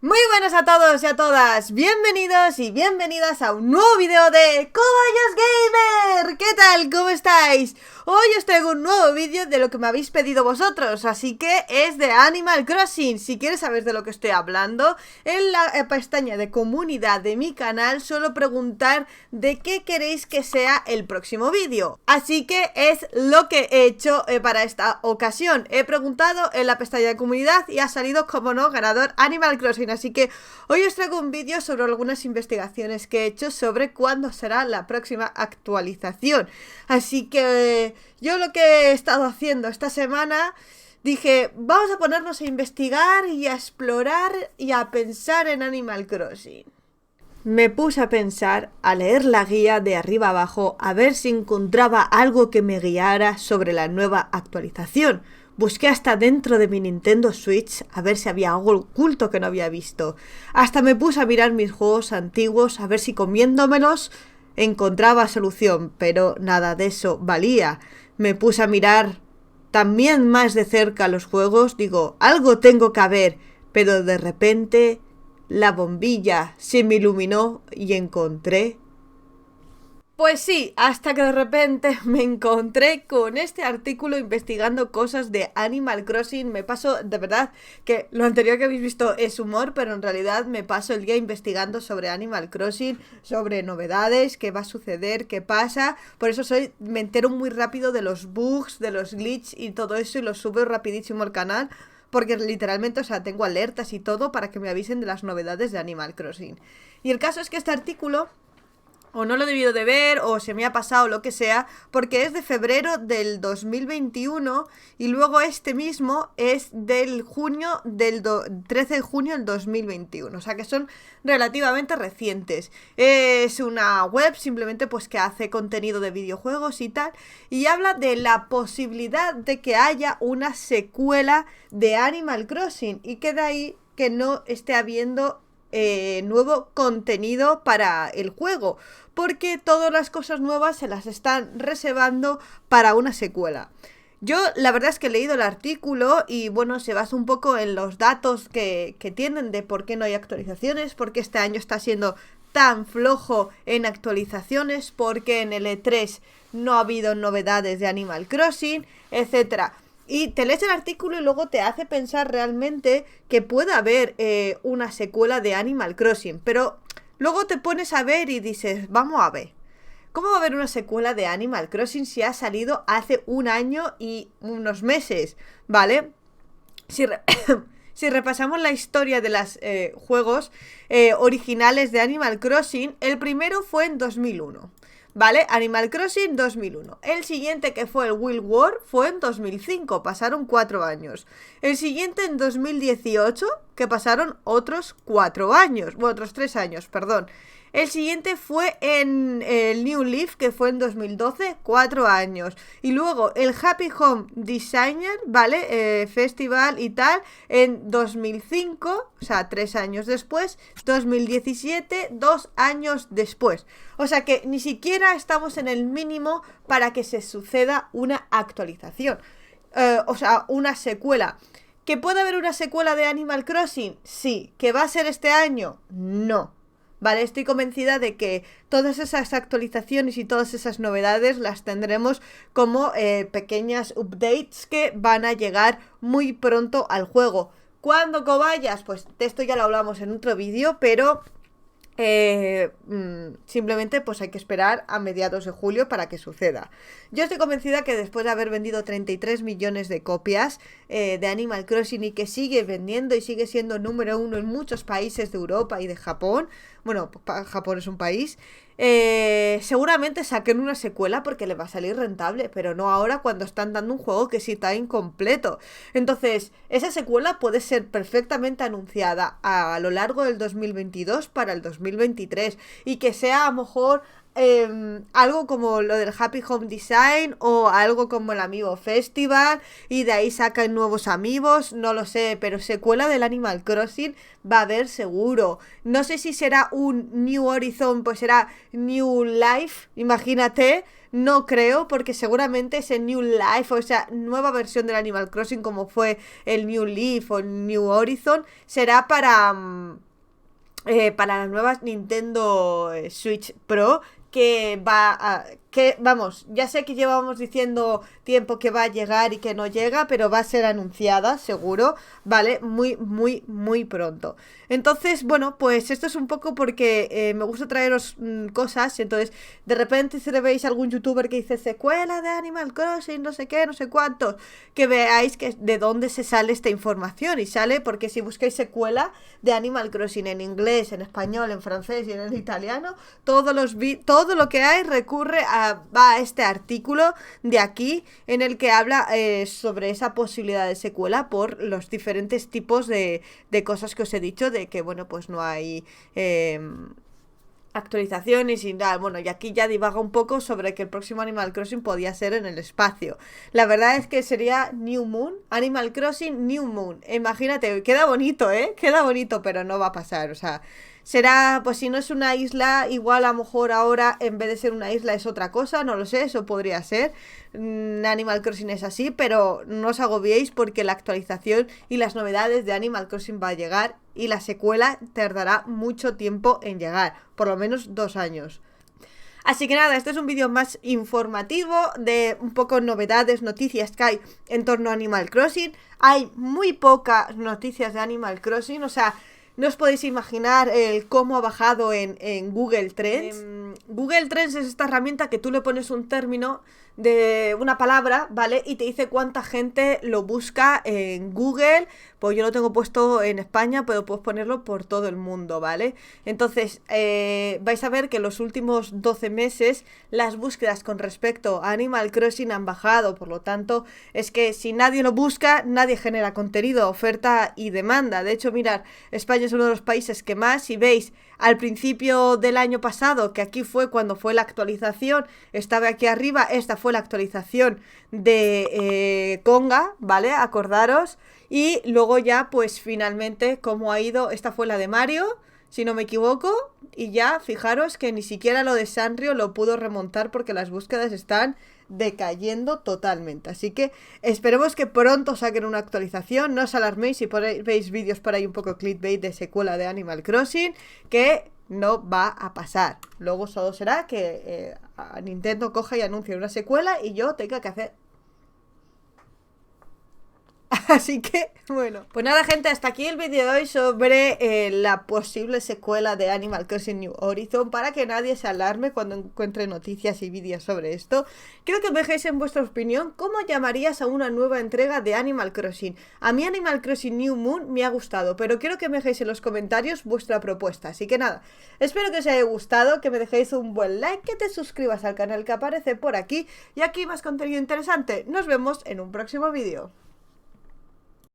Muy buenas a todos y a todas, bienvenidos y bienvenidas a un nuevo video de Cobayos Gamer. ¿Qué tal? ¿Cómo estáis? Hoy os traigo un nuevo vídeo de lo que me habéis pedido vosotros, así que es de Animal Crossing. Si quieres saber de lo que estoy hablando, en la pestaña de comunidad de mi canal suelo preguntar de qué queréis que sea el próximo vídeo. Así que es lo que he hecho para esta ocasión. He preguntado en la pestaña de comunidad y ha salido, como no, ganador Animal Crossing. Así que hoy os traigo un vídeo sobre algunas investigaciones que he hecho sobre cuándo será la próxima actualización. Así que yo lo que he estado haciendo esta semana, dije, vamos a ponernos a investigar y a explorar y a pensar en Animal Crossing. Me puse a pensar, a leer la guía de arriba abajo, a ver si encontraba algo que me guiara sobre la nueva actualización. Busqué hasta dentro de mi Nintendo Switch a ver si había algo oculto que no había visto. Hasta me puse a mirar mis juegos antiguos a ver si comiéndomelos encontraba solución, pero nada de eso valía. Me puse a mirar también más de cerca los juegos, digo, algo tengo que haber, pero de repente la bombilla se me iluminó y encontré... Pues sí, hasta que de repente me encontré con este artículo investigando cosas de Animal Crossing. Me paso, de verdad, que lo anterior que habéis visto es humor, pero en realidad me paso el día investigando sobre Animal Crossing, sobre novedades, qué va a suceder, qué pasa. Por eso me entero muy rápido de los bugs, de los glitches y todo eso, y lo subo rapidísimo al canal. Porque literalmente, o sea, tengo alertas y todo para que me avisen de las novedades de Animal Crossing. Y el caso es que este artículo... o no lo he debido de ver, o se me ha pasado, lo que sea, porque es de febrero del 2021 y luego este mismo es del 13 de junio del 2021, o sea que son relativamente recientes. Es una web simplemente pues que hace contenido de videojuegos y tal, y habla de la posibilidad de que haya una secuela de Animal Crossing y que de ahí que no esté habiendo nuevo contenido para el juego, porque todas las cosas nuevas se las están reservando para una secuela. Yo la verdad es que he leído el artículo y bueno, se basa un poco en los datos que tienen de por qué no hay actualizaciones, porque este año está siendo tan flojo en actualizaciones, porque en el E3 no ha habido novedades de Animal Crossing, etcétera. Y te lees el artículo y luego te hace pensar realmente que puede haber una secuela de Animal Crossing. Pero luego te pones a ver y dices, vamos a ver, ¿cómo va a haber una secuela de Animal Crossing si ha salido hace un año y unos meses? ¿Vale? Si repasamos la historia de los juegos originales de Animal Crossing, el primero fue en 2001. ¿Vale? Animal Crossing 2001. El siguiente, que fue el Wild World, fue en 2005. Pasaron 4 años. El siguiente en 2018, que pasaron otros 4 años. Bueno, otros 3 años, perdón. El siguiente fue en el New Leaf, que fue en 2012, 4 años. Y luego el Happy Home Designer, ¿vale? Festival y tal, en 2005, o sea, 3 años después. 2017, 2 años después. O sea que ni siquiera estamos en el mínimo para que se suceda una actualización. O sea, una secuela. ¿Que puede haber una secuela de Animal Crossing? Sí. ¿Que va a ser este año? No. Vale, estoy convencida de que todas esas actualizaciones y todas esas novedades las tendremos como pequeñas updates que van a llegar muy pronto al juego. ¿Cuándo, cobayas? Pues de esto ya lo hablamos en otro vídeo, pero... simplemente pues hay que esperar a mediados de julio para que suceda. Yo estoy convencida que después de haber vendido 33 millones de copias de Animal Crossing y que sigue vendiendo y sigue siendo número 1 en muchos países de Europa y de Japón, bueno, Japón es un país, seguramente saquen una secuela porque le va a salir rentable, pero no ahora cuando están dando un juego que sí está incompleto. Entonces, esa secuela puede ser perfectamente anunciada a lo largo del 2022 para el 2023 y que sea a lo mejor algo como lo del Happy Home Design o algo como el Amiibo Festival y de ahí sacan nuevos amigos, no lo sé, pero secuela del Animal Crossing va a haber seguro. No sé si será un New Horizon, pues será New Life, imagínate. No creo, porque seguramente ese New Life o esa nueva versión del Animal Crossing como fue el New Leaf o el New Horizon será para para las nuevas Nintendo Switch Pro, que vamos, ya sé que llevábamos diciendo tiempo que va a llegar y que no llega, pero va a ser anunciada, seguro, ¿vale? Muy, muy, muy pronto. Entonces, bueno, pues esto es un poco porque me gusta traeros cosas, y entonces de repente si veis algún youtuber que dice secuela de Animal Crossing, no sé qué, no sé cuánto, que veáis que de dónde se sale esta información, y sale porque si buscáis secuela de Animal Crossing en inglés, en español, en francés y en italiano, todo lo que hay recurre va a este artículo de aquí en el que habla sobre esa posibilidad de secuela por los diferentes tipos de cosas que os he dicho, de que bueno, pues no hay actualizaciones y nada, bueno, y aquí ya divaga un poco sobre que el próximo Animal Crossing podía ser en el espacio. La verdad es que sería New Moon, Animal Crossing New Moon. Imagínate, queda bonito, queda bonito, pero no va a pasar, o sea, será, pues si no es una isla, igual a lo mejor ahora en vez de ser una isla es otra cosa, no lo sé, eso podría ser. Animal Crossing es así, pero no os agobiéis porque la actualización y las novedades de Animal Crossing va a llegar y la secuela tardará mucho tiempo en llegar, por lo menos 2 años. Así que nada, este es un vídeo más informativo de un poco novedades, noticias que hay en torno a Animal Crossing. Hay muy pocas noticias de Animal Crossing, o sea, no os podéis imaginar cómo ha bajado en Google Trends. Google Trends es esta herramienta que tú le pones un término de una palabra, ¿vale? Y te dice cuánta gente lo busca en Google. Pues yo lo tengo puesto en España, pero puedes ponerlo por todo el mundo, ¿vale? Entonces, vais a ver que en los últimos 12 meses las búsquedas con respecto a Animal Crossing han bajado. Por lo tanto, es que si nadie lo busca, nadie genera contenido, oferta y demanda. De hecho, mirad, España es uno de los países que más, si veis, al principio del año pasado, que aquí fue cuando fue la actualización, estaba aquí arriba, esta fue la actualización de Conga, ¿vale? Acordaros. Y luego ya, pues finalmente, cómo ha ido, esta fue la de Mario, si no me equivoco, y ya, fijaros que ni siquiera lo de Sanrio lo pudo remontar porque las búsquedas están decayendo totalmente. Así que esperemos que pronto saquen una actualización. No os alarméis si veis vídeos por ahí un poco clickbait de secuela de Animal Crossing, que no va a pasar. Luego solo será que Nintendo coja y anuncie una secuela y yo tenga que hacer... Así que, bueno, pues nada gente, hasta aquí el vídeo de hoy sobre la posible secuela de Animal Crossing New Horizon, para que nadie se alarme cuando encuentre noticias y vídeos sobre esto. Quiero que me dejéis en vuestra opinión cómo llamarías a una nueva entrega de Animal Crossing. A mí Animal Crossing New Moon me ha gustado, pero quiero que me dejéis en los comentarios vuestra propuesta. Así que nada, espero que os haya gustado, que me dejéis un buen like, que te suscribas al canal que aparece por aquí, y aquí más contenido interesante. Nos vemos en un próximo vídeo.